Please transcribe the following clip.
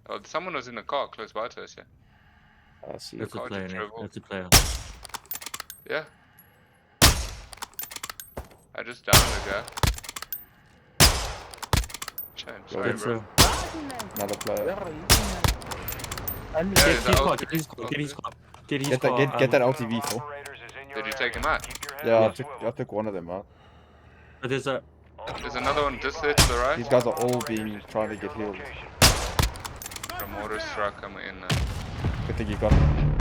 Oh, someone was in a car close by to us, yeah. I see. The That's a car player, just Nick. drove off. That's a player. Yeah. I just downed the guy. Sorry, That's bro. Another player. Yeah, Get the his ult- car, get his car, get his car. Get his Get that, car. get that LTV, Phil. Did you take him out? Yeah, Yeah. I took one of them out. But there's a... There's another one just there to the right. These guys are all trying to get healed. From mortar strike coming in now. Good thing you got him.